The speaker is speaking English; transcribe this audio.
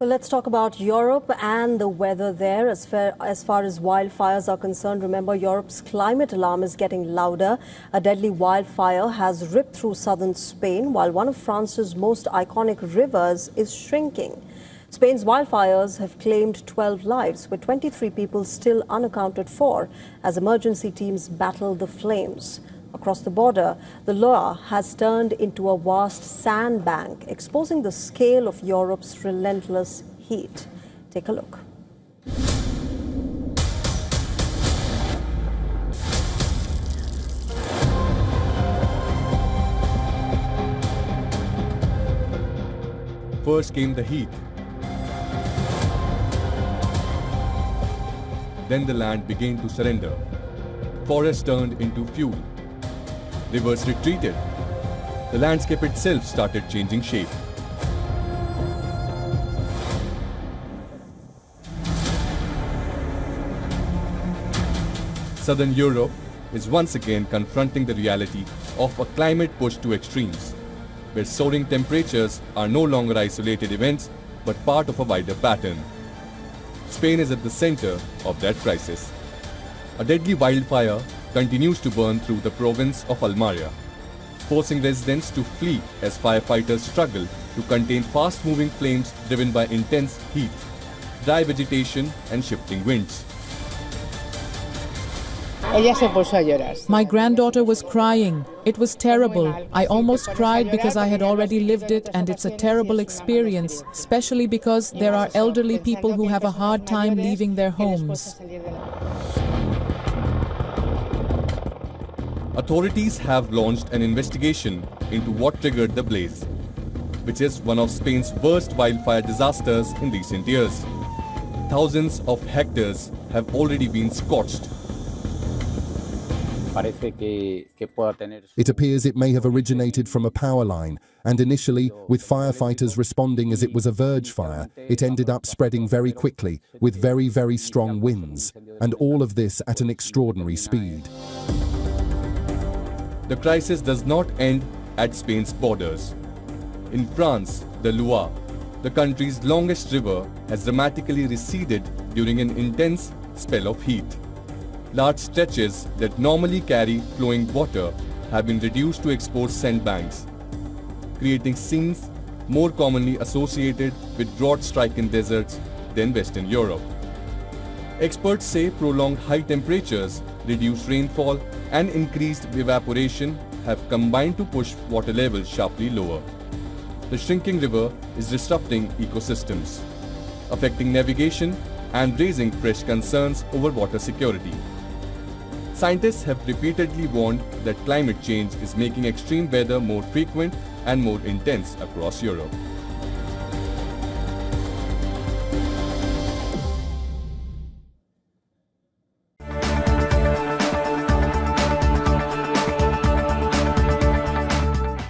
Well, let's talk about Europe and the weather there. As far as wildfires are concerned, remember Europe's climate alarm is getting louder. A deadly wildfire has ripped through southern Spain, while one of France's most iconic rivers is shrinking. Spain's wildfires have claimed 12 lives, with 23 people still unaccounted for as emergency teams battle the flames. Across the border, the Loire has turned into a vast sandbank, exposing the scale of Europe's relentless heat. Take a look. First came the heat. Then the land began to surrender. Forests turned into fuel. Rivers retreated. The landscape itself started changing shape. Southern Europe is once again confronting the reality of a climate pushed to extremes, where soaring temperatures are no longer isolated events but part of a wider pattern. Spain is at the center of that crisis. A deadly wildfire continues to burn through the province of Almeria, forcing residents to flee as firefighters struggle to contain fast-moving flames driven by intense heat, dry vegetation and shifting winds. My granddaughter was crying. It was terrible. I almost cried because I had already lived it, and it's a terrible experience, especially because there are elderly people who have a hard time leaving their homes. Authorities have launched an investigation into what triggered the blaze, which is one of Spain's worst wildfire disasters in recent years. Thousands of hectares have already been scorched. It appears it may have originated from a power line, and initially, with firefighters responding as it was a verge fire, it ended up spreading very quickly, with very, very strong winds, and all of this at an extraordinary speed. The crisis does not end at Spain's borders. In France, the Loire, the country's longest river, has dramatically receded during an intense spell of heat. Large stretches that normally carry flowing water have been reduced to exposed sandbanks, creating scenes more commonly associated with drought-stricken deserts than Western Europe. Experts say prolonged high temperatures, reduced rainfall and increased evaporation have combined to push water levels sharply lower. The shrinking river is disrupting ecosystems, affecting navigation and raising fresh concerns over water security. Scientists have repeatedly warned that climate change is making extreme weather more frequent and more intense across Europe.